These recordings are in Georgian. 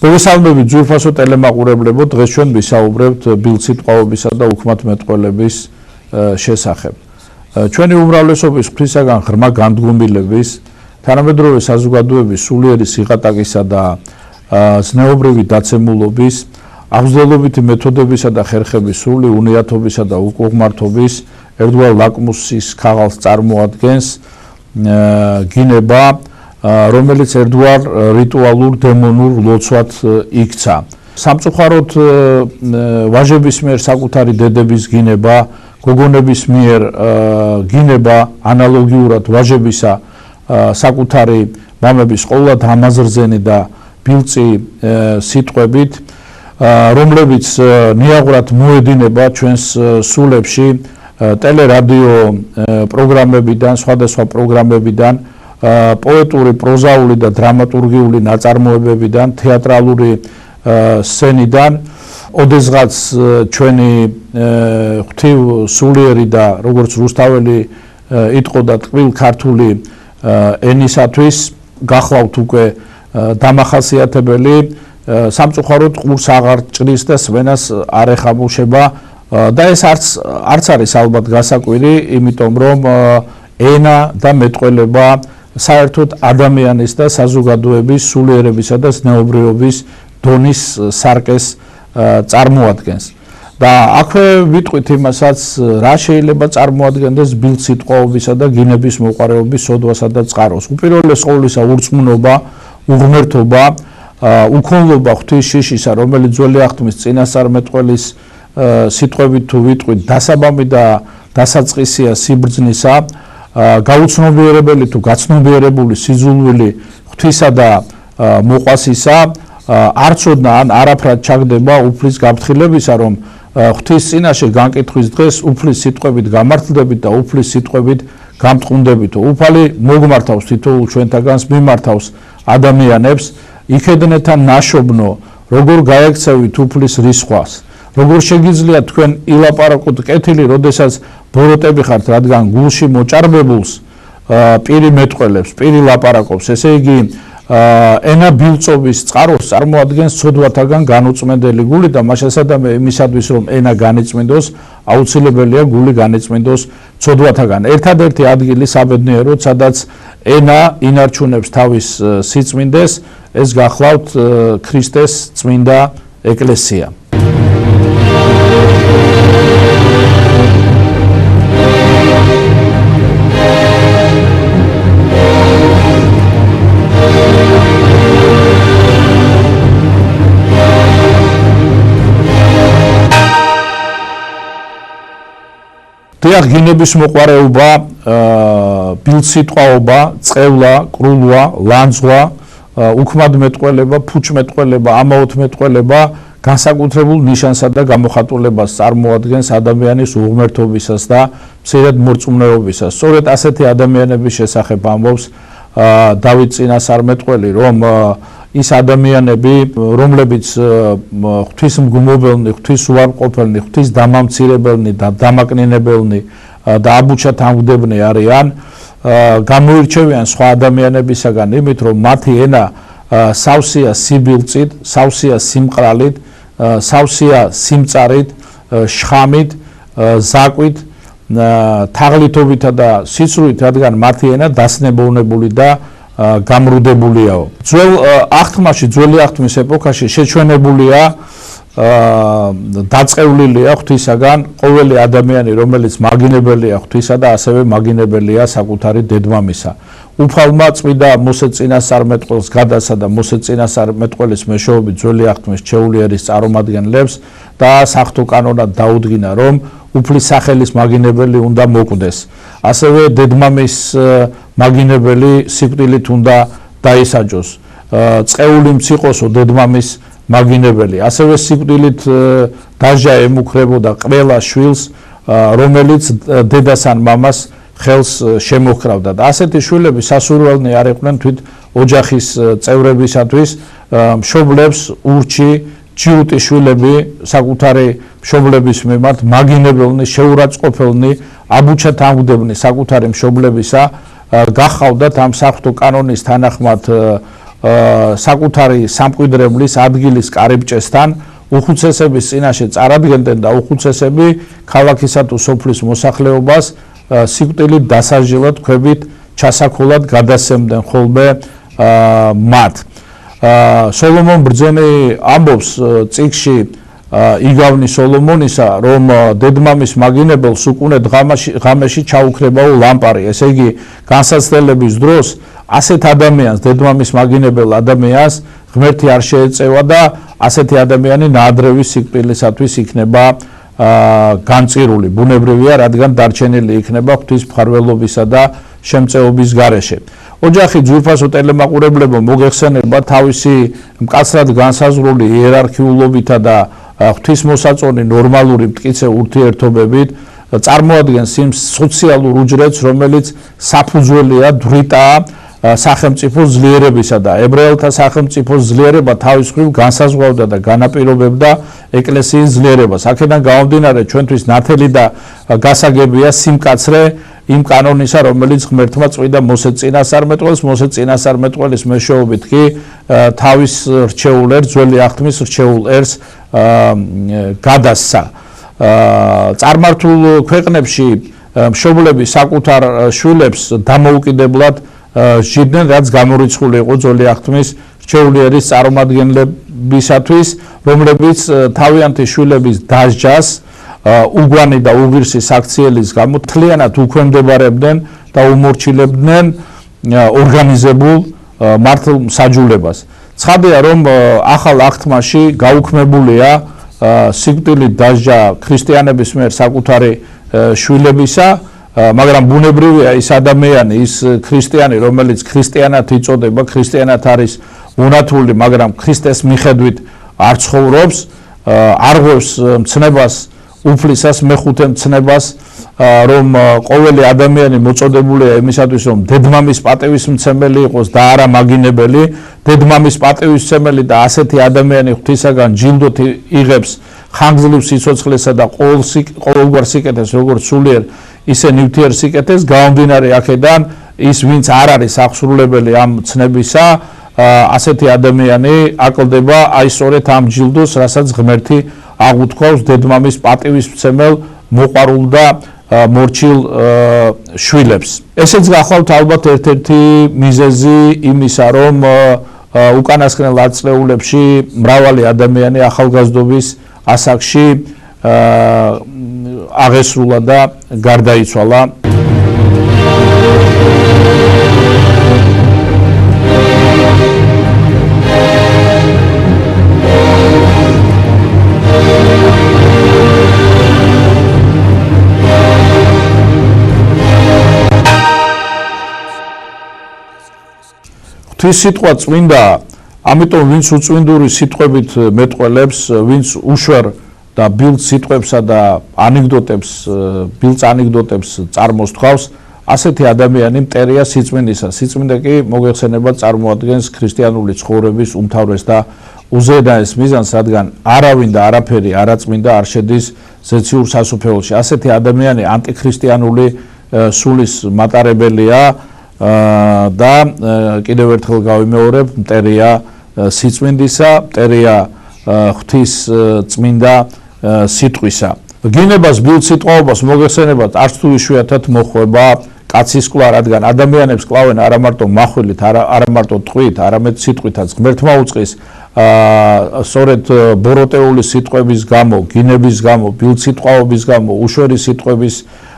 მოგესალმებით ძვირფასო ტელემაყურებლებო, დღეს ჩვენ ვისაუბრებთ ბილწსიტყვაობისა და უქმათმეტყველების შესახებ. ჩვენი უმრავლესობის ღვთისაგან ღრმა განდგომილების, თანამედროვე საზოგადოების სულიერი სიღატაკისა და ზნეობრივი დაცემულობის, აღზრდელობითი მეთოდებისა და ხერხების სრული უნიათობისა და უკუღმართობის ერთგვარ ლაკმუსის ქაღალდს წარმოადგენს გინება, რომელიც ერთგვარ რიტუალურ დემონურ ლოცვად იქცა. სამწუხაროდ ვაჟების მიერ საკუთარი დედების გინება, გოგონების მიერ გინება ანალოგიურად ვაჟებისა საკუთარი მამების ყოლა დამაზრზენი და ბილწი სიტყვებით, რომლებიც ნიაღვრად მოედინება ჩვენს სულებში ტელერადიო პროგრამებიდან, სხვადასხვა პროგრამებიდან, პოეტური, პროზაული და დრამატურგიული ნაწარმოებებიდან, თეატრალური სცენიდან, ოდესღაც ჩვენი ღვთივ სულიერი და როგორც რუსთაველი იტყოდა ტკბილ ქართული ენისათვის გახლავთ უკვე დამახასიათებელი, სამწუხაროდ ყურს აღარ ჭრის და სვენას არ ეხამუშება და ეს არც არის ალბათ გასაკვირი, იმიტომ რომ ენა და მეტყველება საერთოდ ადამიანის და საზოგადოების სულიერებისა და ზნეობრიობის დონის სარკეს წარმოადგენს. და აქვე ვიტყვით იმასაც, რა შეიძლება წარმოადგენდეს ბილწსიტყვაობისა და გინების მოყვარეობის სოდვასა და წყაროს. უპირველეს ყოვლისა ურწმუნობა, უღმერთობა, უქონლობა ღვთის შიშისა, რომელიც ძველი აღთქმის წინასწარმეტყველის სიტყვებით თუ ვიტყვით, დასაბამი და დასაწყისია სიბრძნისა, გაუცნობიერებელი თუ გაცნობიერებული სიძულვილი ღვთისა და მოყვასისა, არცოდნა ან არაფრად ჩაგდება უფლის გაფრთხილებისა, რომ ღვთის წინაშე განკითხვის დღეს უფლის სიტყვებით გამართლდებით და უფლის სიტყვებით გამტყუნდებითო. უფალი მოგმართავს თითოეულ ჩვენთაგანს, მიმართავს ადამიანებს, იქედნეთან ნაშობნო, როგორ გაექცევით უფლის რისხვას, როგორ შეგიძლია თქვენ ილაპარაკოთ კეთილი, როდესაც ბოროტები ხართ, რადგან გულში მოჭარბებულს პირი მეტყველებს, პირი ლაპარაკობს, ესე იგი ენა ბილწობის წყაროს წარმოადგენს ცოდვათაგან განუწმენდელი გული და მაშასადამე იმისათვის, რომ ენა განიწმინდოს, აუცილებელია გული განიწმინდოს ცოდვათაგან. ერთადერთი ადგილი საბედნიეროდ, სადაც ენა ინარჩუნებს თავის სიწმინდეს, ეს გახლავთ ქრისტეს წმინდა ეკლესია. გინების მოყვარეობა, ბილწსიტყვაობა, წევლა, კრულვა, ლანძღვა, უქმადმეტყველება, ფუჭმეტყველება, ამაოთმეტყველება განსაკუთრებულ ნიშანსა და გამოხატულებას წარმოადგენს ადამიანის უღმერთობისას და მცირედ მორწმუნეობისას. სწორედ ასეთი ადამიანების შესახებ ამბობს დავით წინასწარმეტყველი, რომ ის ადამიანები, რომლებიც ღვთისმგმობელნი, ღვთისუარყოფელნი, ღვთის დამამცირებელნი და დამაკნინებელნი და აბუჩად ამგდებნი არიან, გამოირჩევიან სხვა ადამიანებისაგან იმით, რომ მათი ენა სავსეა სიბილწით, სავსეა სიმყრალით, სავსეა სიმწარით, შხამით, ზაკვით, თაღლითობითა და სიცრუით, რადგან მათი ენა დასნებოვნებული და გამრუდებულია. ძველ აღთქმაში, ძველი აღთქმის ეპოქაში შეჩვენებულია, დაწყევლილია ღვთისაგან ყოველი ადამიანი, რომელიც მაგინებელია ღვთისა და ასევე მაგინებელია საკუთარი დედმამისა. უფალმა წმინდა მოსე წინასწარმეტყველს გადასცა და მოსე წინასწარმეტყველის მეშვეობით ძველი აღთქმის ჩეულიერის წარმომადგენლებს და საღვთო კანონად დაუდგინა, რომ უფლის სახელის მაგინებელი უნდა მოკვდეს. ასევე დედმამის მაგინებელი სიკვდილით უნდა დაისაჯოს. წყეული მციყოსო დედმამის მაგინებელი. ასევე სიკვდილით დაჟა ემუქრებოდა ყველა შვილს, რომელიც დედას ან მამას ხელს შემოჰკრავდა. და ასეთი შვილები სასურველნი არ იყვნენ თვით ოჯახის წევრებისათვის, მშობლებს ურჩი ჯიუტი შვილები საკუთარი მშობლების მიმართ მაგინებელნი, შეურაცხყოფელნი, აბუჩად ამგდებნი საკუთარი მშობლებისა, გახავდათ ამ საღვთო კანონის თანახმად საკუთარი სამკვიდრებლის ადგილის კარიბჭესთან უხუცესების წინაშე წარადგენდნენ და უხუცესები ქალაქისა თუ სოფლის მოსახლეობას სიკვდილით დასაჯელად ქვებით ჩასაქოლად გადასცემდნენ ხოლმე მათ. სოლომონ ბრძენი ამბობს წიგნში იგავნის სოლომონისა, რომ დედმამის მაგინებელს უკუნე ღამეში ჩაუქრებაო ლამპარი. ესე იგი, განსაცდელების დროს ასეთ ადამიანს, დედმამის მაგინებელ ადამიანს ღმერთი არ შეეწევა და ასეთი ადამიანი ნაადრევის სიკვდილისათვის იქნება განწირული. ბუნებრივია, რადგან დარჩენილი იქნება ღვთის მფარველობისა და შემწეობის გარეშე. ოჯახი ძვირფასო ტელემაყურებლებო მოგეხსენება თავისი მკაცრად განსაზღვრული იერარქიულობითა და ღვთისმოსაწონი ნორმალური მტკიცე ურთიერთობებით წარმოადგენს იმ სოციალურ უჯრედს, რომელიც საფუძველია დრიტაა სახელმწიფო ძლიერებისა და ებრაელთა სახელმწიფოს ძლიერება თავის მხრივ განსაზღვრავდა და განაპირობებდა ეკლესიის ძლიერებას. აქედან გამომდინარე ჩვენთვის ნათელი და გასაგებია სიმკაცრე იმ კანონისა, რომელიც ღმერთმა წმინდა მოსე წინასწარმეტყველის მეშვეობით კი თავის რჩეულ ერს, ძველი აღთქმის რჩეულ ერს გადასცა. წარმართულ ქვეყნებში მშობლები საკუთარ შვილებს დამოუკიდებლად ჟიდნენ, რაც გამორიცხული იყო ძველი აღთქმის რჩეული ერის წარმომადგენლებისათვის, რომლებიც თავიანთი შვილების დასჯას უგვანი და უღირსი საქციელის გამო მთლიანად უქვემდებარებდნენ და უმორჩილებდნენ ორგანიზებულ მართლ მსაჯულებას. ცხადია, რომ ახალ აღთქმაში გაუქმებულია სიკვდილით დასჯა ქრისტიანების მიერ საკუთარი შვილებისა, მაგრამ ბუნებრივია ის ადამიანი, ის ქრისტიანი, რომელიც ქრისტიანად იწოდება, ქრისტიანად არის უნათული, მაგრამ ქრისტეს მიხედვით არ ცხოვრობს, არ ღვევს მცნებას, უფლისას, მეხუთე მცნებას, რომ ყოველი ადამიანი მოწოდებულია იმისათვის, რომ დედმამის პატივისმცემელი იყოს და არა მაგინებელი. დედმამის პატივისმცემელი და ასეთი ადამიანი ღვთისაგან ჯილდოთ იღებს ხანგრძლივ სიცოცხლესა და ყოველგვარ სიკეთეს, როგორც სულიერ ისე ნივთიერ სიკეთეს. გამომდინარე აქედან, ის ვინც არ არის აღსრულებელი ამ ცნებისა, ასეთი ადამიანი აკლდება აი სწორედ ამ ჯილდოს, რასაც ღმერთი აღუთქვავს დედმამის პატივისმცემელ მოყვარულ და მორჩილ შვილებს. ესეც გახლავთ ალბათ ერთ-ერთი მიზეზი იმისა, რომ უკანასკნელ ათწლეულებში მრავალი ადამიანი ახალგაზრდობის ასაკში აღესრულა და გარდაიცვალა. ღვთის სიტყვა წმინდა, ამიტომ ვინც უწმინდური სიტყვებით მეტყველებს, ვინც უშვერ და ბილწ სიტყვებსა და ბილწ ანეკდოტებს წარმოსთქვავს, ასეთი ადამიანი მტერია სიწმინდისა. სიწმინდე კი მოგეხსენება წარმოადგენს ქრისტიანული ცხოვრების უმთავრეს და უზენაეს მიზანს, რადგან არავინ და არაფერი არაწმინდა არ შედის ზეციურ სასუფეველში. ასეთი ადამიანი ანტიქრისტიანული სულის მატარებელია და კიდევ ერთხელ გავიმეორებ, მტერია სიწმინდისა, მტერია ღვთის წმინდა სიტყვისა. გინებას ბილწ სიტყვაობას მოგეხსენებათ, არც თუ იშვიათად მოხვება კაცის კვლავ, რადგან ადამიანებს კლავენ არა მარტო მახვილით, არა მარტო ტყვით, არამედ სიტყვითაც. ღმერთმა უწყის სწორედ ბოროტეული სიტყვების გამო, გინების გამო, ბილწ სიტყვაობის გამო, უშვერი სიტყვების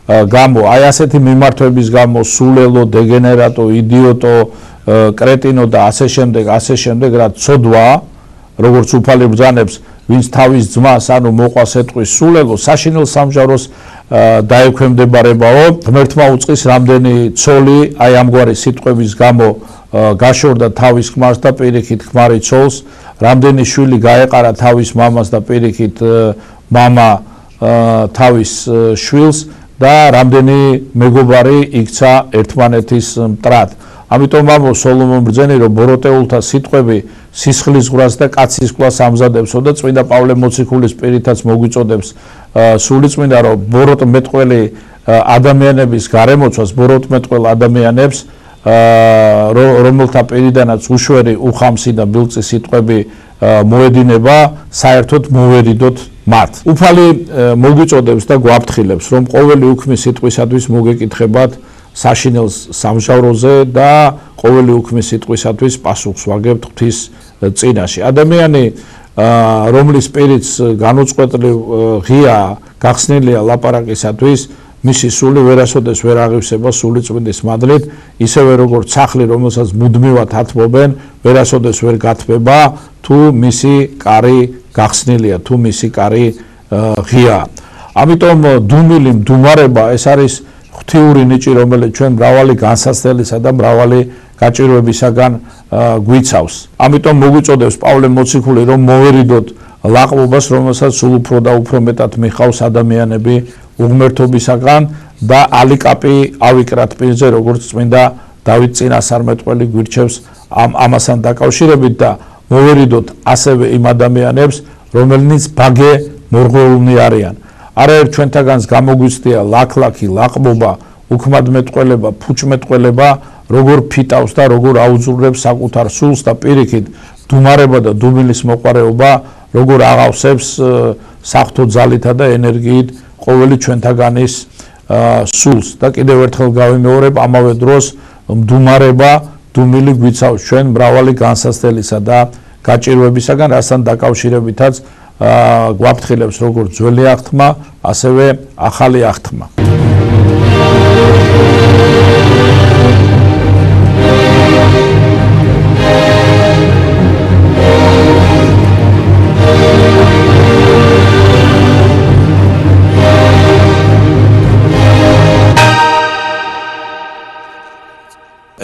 გამო, აი ასეთი მიმართვების გამო სულელო, დეგენერატო, იდიოტო, კრეტინო და ასე შემდეგ, რაც ცოდვა, როგორც უფალი ბრძანებს, ვინც თავის ძმას, ანუ მოყვას ეტყვის სულელო, საშინელ სამჟაროს დაექვემდებარებაო. ღმერთმა უწყის რამდენი ცოლი აი ამგვარი სიტყვების გამო გაშორდა თავის ქმარს და პირიქით ქმარი ცოლს, რამდენი შვილი გაეყარა თავის მამას და პირიქით მამა თავის შვილს და რამდენი მეგობარი იქცა ერთმანეთის მტრად. ამიტომ ამბობს სოლომონ ბრძენი, რომ ბოროტეულთა სიტყვები სისხლის ღვრას და კაცის კვლას ამზადებსო და წმინდა პავლე მოციქულის პირითაც მოგვიწოდებს სულიწმინდა, რომ ბოროტმეტყველი ადამიანების გარემოცვას, ბოროტმეტყველ ადამიანებს რომელთა პირიდანაც უშვერი უხამსი და ბილწი სიტყვები მოედინება, საერთოდ მოვერიდოთ მათ. უფალი მოგვიწოდებს და გვაფრთხილებს, რომ ყოველი უქმის სიტყვისათვის მოგეკითხებათ საშინელს სამჟავროზე და ყოველი უქმის სიტყვისათვის პასუხს ვაგებთ ღვთის წინაშე. ადამიანი რომლის პირიც განუწყვეტლივ ღია გახსნილია ლაპარაკისათვის, მისი სული ვერასოდეს ვერ აღივსება სული წმინდის მადლით, ისევე როგორც სახლი, რომელსაც მუდმივად ათბობენ, ვერასოდეს ვერ გათბება, თუ მისი კარი გახსნილია, თუ მისი კარი ღია. ამიტომ დუმილი მდუმარება ეს არის ღვთიური ნიჭი, რომელიც ჩვენ მრავალი განსაცდელისა და მრავალი გაჭირვებისაგან გვიცავს. ამიტომ მოგვიწოდებს პავლე მოციქული, რომ მოვერიდოთ ლაყბობას, რომელსაც სულ უფრო და უფრო მეტად მიხავს ადამიანები უღმერთობისაგან და ალიკაპი ავიკრათ პირზე, როგორც წმინდა დავით წინასწარმეტყველი გვირჩევს ამასთან დაკავშირებით და მოვერიდოთ ასევე იმ ადამიანებს, რომელნიც ბაგე მორღვეულნი არიან. არაერთ ჩვენთაგანს გამოგვიცდია ლაქლაქი, ლაყბობა, უქმადმეტყველება, ფუჭმეტყველება, როგორ ფიტავს და როგორ აუძურებს საკუთარ სულს და პირიქით დუმარება და დუმილის მოყარეობა, როგორ აღავსებს საღვთო ძალითა და ენერგიით ყოველი ჩვენთაგანის სულს და კიდევ ერთხელ გავიმეორებ, ამავე დროს მდუმარება, დუმილი გვიცავს ჩვენ მრავალი განსაცდელისა და გაჭირვებისაგან, რასთან დაკავშირებითაც გვაფრთხილებს როგორც ძველი აღთქმა, ასევე ახალი აღთქმა.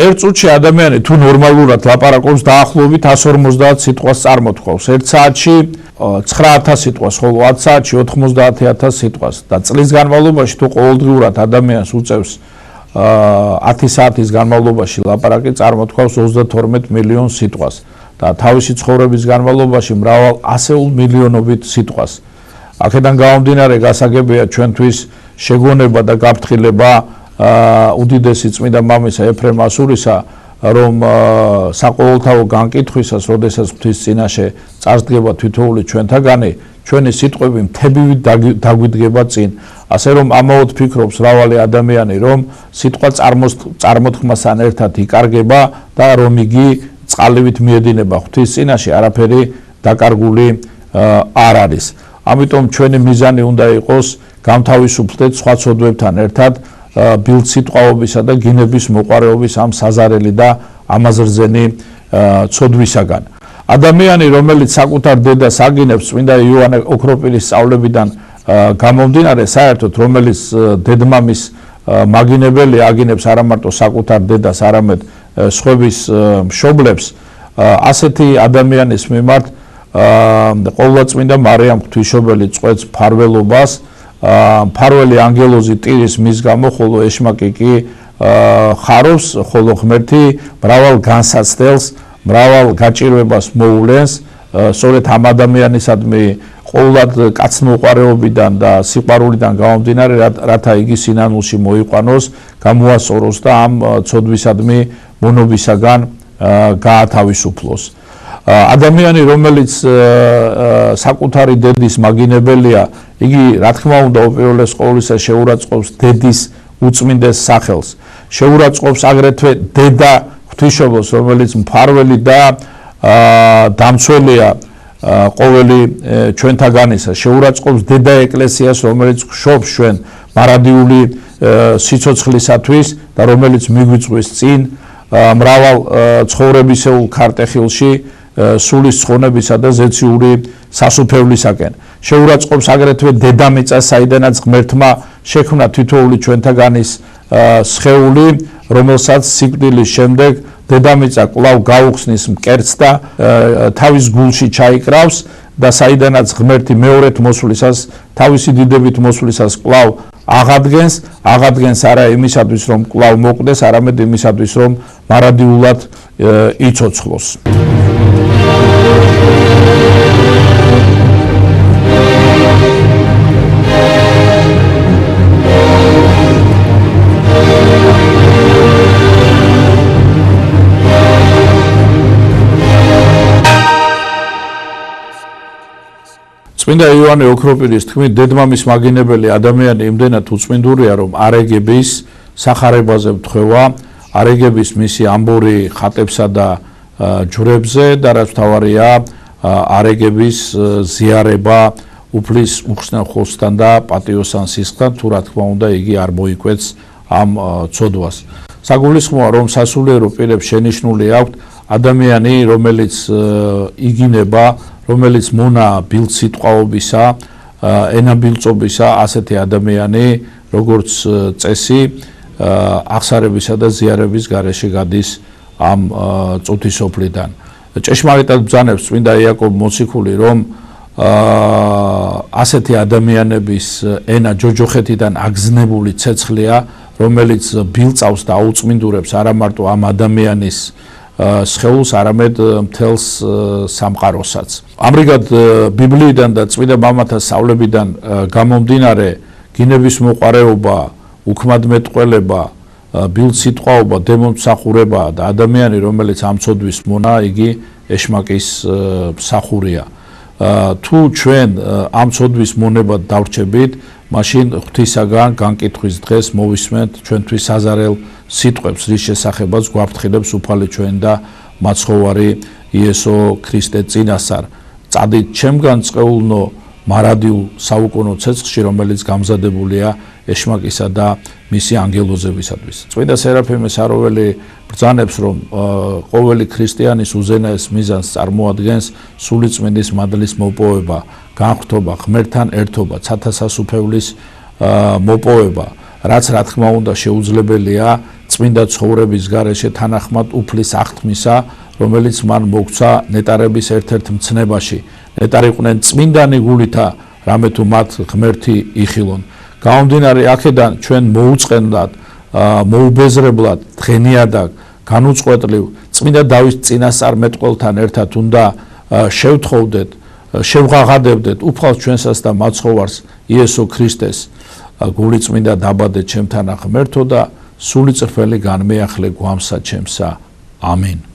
ერთ წუთში ადამიანი თუ ნორმალურად ლაპარაკობს დაახლოებით 150 სიტყვას წარმოთქვავს. ერთ საათში 9000 სიტყვას, ხოლო 10 საათში 90000 სიტყვას და წლის განმავლობაში თუ ყოველდღიურად ადამიანს უწევს 10 საათის განმავლობაში ლაპარაკი წარმოთქვავს 32 მილიონ სიტყვას და თავისი ცხოვრების განმავლობაში მრავალ ასეულ მილიონობით სიტყვას. აქედან გამომდინარე გასაგებია ჩვენთვის შეგონება და გაფრთხილება უდიდესი წმინდა მამისა ეფრემ ასურისა, რომ საყოველთაო განკითხვისას, როდესაც ღვთის წინაშე წარსდგება თითოეული ჩვენთაგანი, ჩვენი სიტყვები მთებივით დაგვიდგება წინ. ასე რომ ამაოდ ფიქრობს მრავალი ადამიანი, რომ სიტყვა წარმოთქმასთან ერთად იკარგება და რომ იგი წყალივით მიედინება ღვთის წინაშე, არაფერი დაკარგული არ არის. ამიტომ ჩვენი მიზანი უნდა იყოს გამთავისუფლდეთ სხვა ცოდვებთან ერთად ბილწსიტყვაობისა და გინების მოყარეობის ამ საზარელი და ამაზრზენი ცოდვისაგან. ადამიანი, რომელიც საკუთარ დედას აგინებს წმინდა იოანე ოქროპირის სწავლებიდან გამომდინარე, საერთოდ რომელიც დედმამის მაგინებელი აგინებს არა მარტო საკუთარ დედას, არამედ სხვების მშობლებს, ასეთი ადამიანის მიმართ ყოვლადწმინდა მარიამ ღვთისმშობელი წყვეტს მფარველობას, მფარველი ანგელოზი ტირის მის გამო, ხოლო ეშმაკი კი ხარობს, ხოლო ღმერთი მრავალ განსაცდელს, მრავალ გაჭირვებას მოულენს, სწორედ ამ ადამიანისადმი ყოვლად კაცმოყვარეობიდან და სიყვარულიდან გამომდინარე, რათა იგი სინანულში მოიყვანოს, გამოასწოროს და ამ ცოდვისადმი მონობისაგან გაათავისუფლოს. ადამიანი, რომელიც საკუთარი დედის მაგინებელია, იგი რა თქმა უნდა უპირველეს ყოვლისა შეურაცხყოფს დედის უწმინდეს სახელს. შეურაცხყოფს აგრეთვე დედა ღვთისმშობელს, რომელიც მფარველი და დამცველია ყოველი ჩვენთაგანისა. შეურაცხყოფს დედა ეკლესიას, რომელიც ხშობს ჩვენ მარადიული სიცოცხლისათვის და რომელიც მიგვიწვის წინ მრავალ ცხოვრებისეულ ქარტეხილში სულის ცხონებისა და ზეციური სასუფევლისაკენ. შეურაცხყოფს აგრეთვე დედამიწას, საიდანაც ღმერთმა შექმნა თითოეული ჩვენთაგანის სხეული, რომელსაც სიკვდილის შემდეგ დედამიწა კვლავ გაუხსნის მკერდს და თავის გულში ჩაიკრავს და საიდანაც ღმერთი მეორედ მოსვლისას, თავისი დიდებით მოსვლისას კვლავ აღადგენს არა იმისათვის, რომ კვლავ მოკვდეს, არამედ იმისათვის, რომ მარადიულად იცოცხლოს. წმინდა იოანე ოქროპირის თქმით, დედმამის მაგინებელი ადამიანი იმდენად უწმინდურია, რომ არეგების სახარებაზე მთხვევა, არეგების მისი ამბური ხატებსა და ჯვრებზე და რაც მთავარია, არეგების ზიარება უფლის უხსნელ ხოლსთან და პატიოსან სისხლთან, თუ რა თქმა უნდა იგი არ მოიკვეთს ამ ცოდვას. საგულისხმოა, რომ სასულიერო პირებს შენიშნული აქვთ ადამიანი, რომელიც იგინება, რომელიც მონა ბილწსიტყვაობისა, ენაბილწობისა, ასეთი ადამიანი, როგორც წესი, აღსარებისა და ზიარების გარეშე გადის ამ წუთისოფლიდან. ჭეშმარიტად ბრძანებს წმინდა იაკობ მოციქული, რომ ასეთი ადამიანების ენა ჯოჯოხეთიდან აგზნებული ცეცხლია, რომელიც ბილწავს და აუწმინდურებს არა მარტო ამ ადამიანის სხეულს, არამედ მთელს სამყაროსაც. ამრიგად ბიბლიიდან და წმინდა მამათა სწავლებიდან გამომდინარე, გინების მოყარეობა, უქმადმეტყველება, ბილწსიტყვაობა, დემონმსახურება და ადამიანი, რომელიც ამ ცოდვის მონა, იგი ეშმაკის მსახურია. თუ ჩვენ ამ ცოდვის მონებად დავრჩებით, მაშინ ღვთისაგან განკითხვის დღეს მოვისმენთ ჩვენთვის საზარელ სიტყვებს, რის შესახებაც გვაფრთხილებს უფალი ჩვენ და მაცხოვარი იესო ქრისტე წინასწარ. წადით ჩემგან წყეულნო მარადიულ საუკუნო ცეცხლში, რომელიც გამზადებულია ეშმაკისა და მისი ანგელოზებისათვის. წმინდა სერაფიმე საროველი ბრძანებს, რომ ყოველი ქრისტიანის უზენაეს მიზანს წარმოადგენს სულიწმინდის მადლის მოპოვება, განხრთობა, ღმერთთან ერთობა, ცათასასუფევლის მოპოვება, რაც რა თქმა უნდა შეუძლებელია წმინდა ცხოვრების გარეშე თანახმად უფლის აღთმისა, რომელიც მან მოგცა ნეტარების ერთ-ერთ მცნებაში. ნეტარიყვნენ წმინდანი გულითა, რამე თუ მათ ღმერთი იხილონ. გამომდინარე აქედან ჩვენ მოუწყენლად, მოუბეზრებლად, დღენიადაგ, განუწყვეტლივ წმინდა დავით წინასწარმეტყველთან ერთად უნდა შევთხოვდეთ, შევღაღადებდეთ უფალს ჩვენსას და მაცხოვარს იესო ქრისტეს. გულიწმინდა დაბადე ჩემთანა ღმერთო და სული წრფელი განმეახლე გვამსა ჩემსა. ამინ.